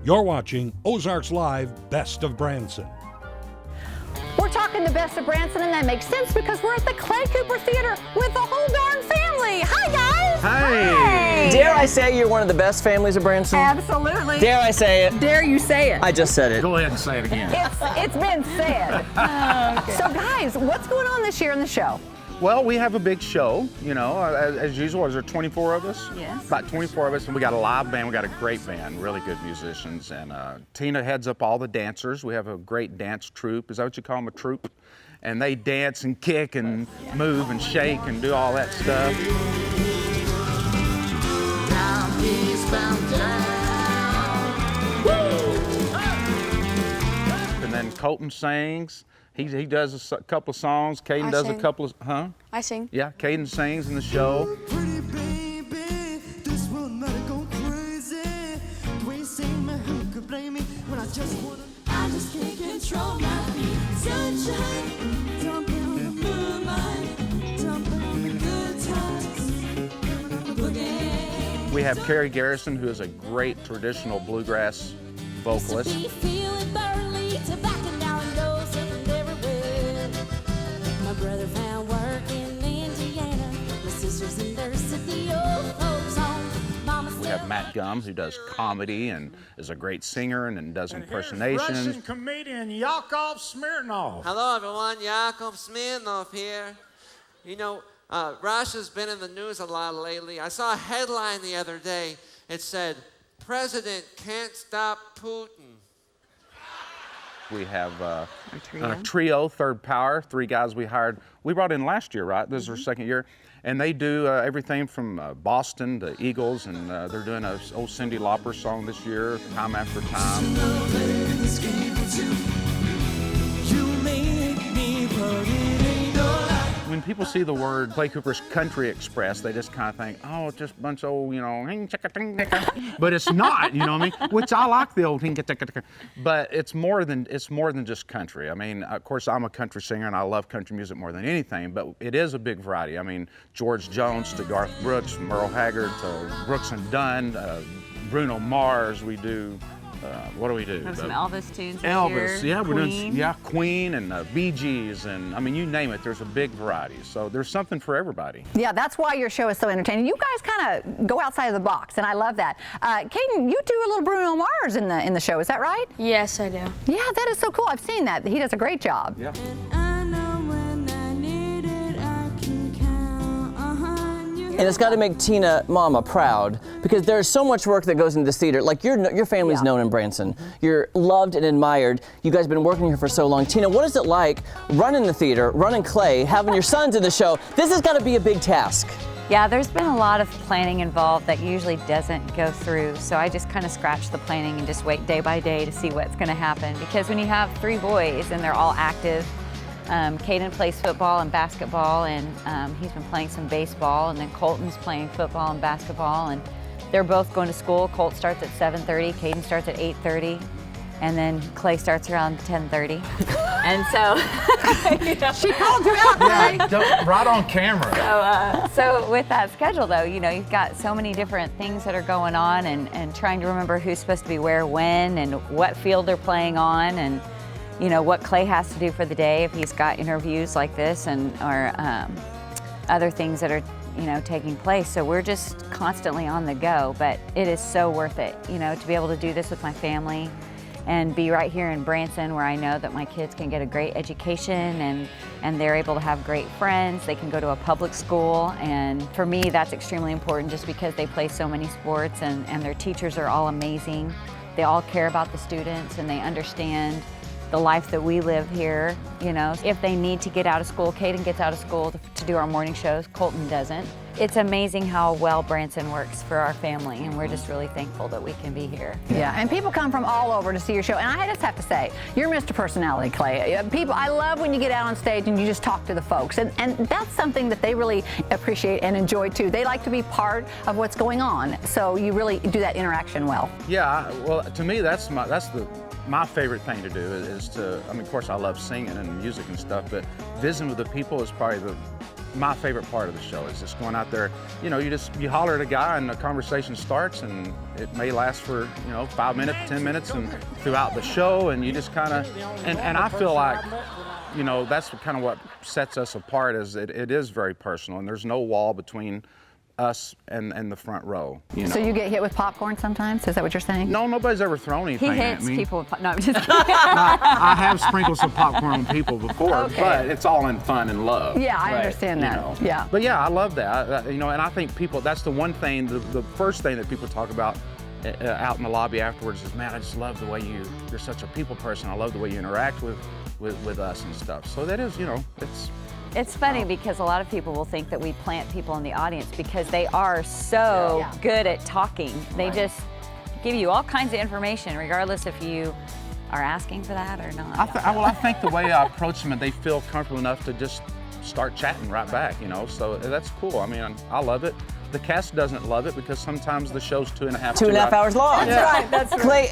You're watching Ozarks Live Best of Branson. We're talking the best of Branson, and that makes sense because we're at the Clay Cooper Theater with the whole darn family. Hi, guys. Hi. Dare I say you're one of the best families of Branson? Absolutely. Dare I say it? Dare you say it? I just said it. Go ahead and say it again. It's been said. Okay. So, guys, what's going on this year in the show? Well, we have a big show, you know, as usual. Is there 24 of us? Yes. About 24 of us, and we got a live band. We got a great band, really good musicians. And Tina heads up all the dancers. We have a great dance troupe. Is that what you call them, a troupe? And they dance and kick and move and shake and do all that stuff. Now he's bound down. And then Colton sings. He does a couple of songs. Caden does a couple of, I sing. Yeah, Caden sings in the show. Pretty baby, this will not go crazy. The way you sing me, who could blame me when I just can't control my feet. Sunshine, jumping on the moonlight, jumping on the good times, boogie. We have Carrie Garrison, who is a great traditional bluegrass vocalist. Brother found work in Indiana. My sister's a nurse at the old folks' home. We have Matt Gum, who does comedy and is a great singer and does impersonations. Russian comedian Yakov Smirnov. Hello, everyone. Yakov Smirnov here. You know, Russia's been in the news a lot lately. I saw a headline the other day. It said, "President can't stop Putin." We have a trio, Third Power, 3 guys we hired. We brought in last year, right? This is our second year. And they do everything from Boston to Eagles, and they're doing an old Cyndi Lauper song this year, Time After Time. When people see the word Clay Cooper's Country Express, they just kind of think, oh, it's just a bunch of old, you know, but it's not, you know what I mean? Which I like the old, but it's more than just country. I mean, of course, I'm a country singer and I love country music more than anything, but it is a big variety. I mean, George Jones to Garth Brooks, Merle Haggard to Brooks and Dunn, Bruno Mars. We do. What do we do? Have some Elvis tunes this Elvis, year. yeah, we're Queen. doing Queen and Bee Gees, and I mean, you name it. There's a big variety, so there's something for everybody. Yeah, that's why your show is so entertaining. You guys kind of go outside of the box, and I love that. Caden, you do a little Bruno Mars in the show. Is that right? Yes, I do. Yeah, that is so cool. I've seen that. He does a great job. Yeah. And it's got to make Tina Mama proud because there's so much work that goes into this theater. Like your family's known in Branson. You're loved and admired. You guys have been working here for so long. Tina, what is it like running the theater, running Clay, having your sons in the show? This has got to be a big task. Yeah, there's been a lot of planning involved that usually doesn't go through. So I just kind of scratch the planning and just wait day by day to see what's going to happen. Because when you have 3 boys and they're all active, Caden plays football and basketball, and he's been playing some baseball, and then Colton's playing football and basketball, and they're both going to school. Colt starts at 7:30, Caden starts at 8:30, and then Clay starts around 10:30. And so, you know, She called you out, Clay. Right on camera. So with that schedule, though, you know, you've got so many different things that are going on, and trying to remember who's supposed to be where, when, and what field they're playing on, and you know, what Clay has to do for the day if he's got interviews like this or other things that are, you know, taking place. So we're just constantly on the go, but it is so worth it, you know, to be able to do this with my family and be right here in Branson where I know that my kids can get a great education and they're able to have great friends. They can go to a public school, and for me that's extremely important just because they play so many sports and their teachers are all amazing. They all care about the students and they understand the life that we live here. You know, if they need to get out of school, Caden gets out of school to do our morning shows, Colton doesn't. It's amazing how well Branson works for our family, and we're just really thankful that we can be here. Yeah, and people come from all over to see your show, and I just have to say, you're Mr. Personality, Clay. People, I love when you get out on stage and you just talk to the folks, and that's something that they really appreciate and enjoy too. They like to be part of what's going on, so you really do that interaction well. Yeah, well, to me, that's my favorite thing to do is to, I mean, of course I love singing and music and stuff, but visiting with the people is probably my favorite part of the show is just going out there. You know, you holler at a guy and the conversation starts, and it may last for 5 minutes, 10 minutes, and throughout the show, and you just kind of and I feel like that's kind of what sets us apart is it is very personal, and there's no wall between us and the front row. So you get hit with popcorn sometimes? Is that what you're saying? No, nobody's ever thrown anything He at hits me. people with no, I'm just kidding. I have sprinkled some popcorn on people before, Okay. but it's all in fun and love. Yeah, I understand that. Yeah. But yeah, I love that. And I think people, that's the one thing, the first thing that people talk about out in the lobby afterwards is, man, I just love the way you're such a people person. I love the way you interact with us and stuff. So that is, It's funny because a lot of people will think that we plant people in the audience because they are so good at talking. They just give you all kinds of information, regardless if you are asking for that or not. I think the way I approach them, and they feel comfortable enough to just start chatting right back, So that's cool. I mean, I love it. The cast doesn't love it because sometimes the show's 2.5 hours long. That's right. That's right. Clay,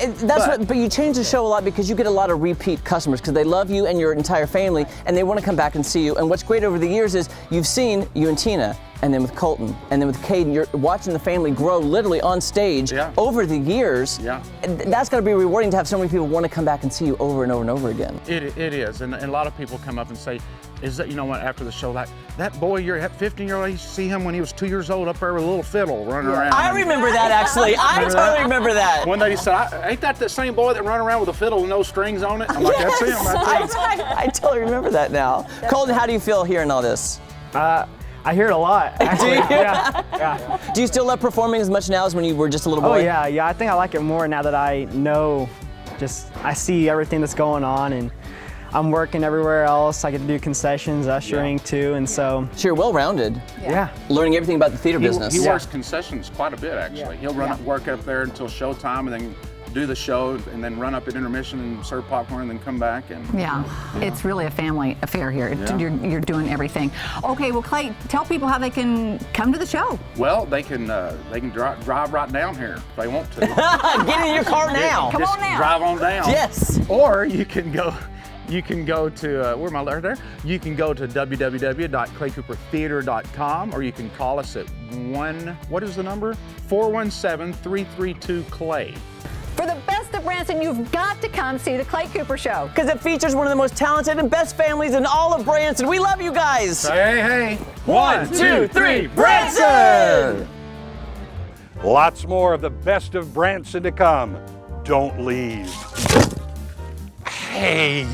but you change the show a lot because you get a lot of repeat customers because they love you and your entire family, and they want to come back and see you. And what's great over the years is you've seen you and Tina, and then with Colton, and then with Caden, you're watching the family grow literally on stage over the years. Yeah. And that's got to be rewarding to have so many people want to come back and see you over and over and over again. It is, and a lot of people come up and say, is that, after the show, like, that boy, that 15-year-old, I used to see him when he was 2 years old up there with a little fiddle running around. I remember that, actually. I totally remember that. One day he said, ain't that the same boy that run around with a fiddle with no strings on it? I'm like, that's him. That's him. I totally remember that now. Colton, how do you feel hearing all this? I hear it a lot, actually. Do you? Yeah. Do you still love performing as much now as when you were just a little boy? Oh yeah. I think I like it more now that I know, I see everything that's going on, and I'm working everywhere else. I get to do concessions, ushering too, and so. So you're well-rounded. Yeah. Learning everything about the theater business. He works concessions quite a bit, actually. He'll work up there until showtime, and then do the show, and then run up at intermission and serve popcorn, and then come back. And it's really a family affair here. Yeah. You're doing everything. Okay, well, Clay, tell people how they can come to the show. Well, they can drive right down here if they want to. Get in your car now. Come on now. Drive on down. Yes. Or you can go to where am I there? You can go to www.claycoopertheater.com, or you can call us at what is the number? 417-332-CLAY. For the best of Branson, you've got to come see the Clay Cooper Show. Because it features one of the most talented and best families in all of Branson. We love you guys. Hey. 1, 2, 3, Branson! Lots more of the best of Branson to come. Don't leave. Hey.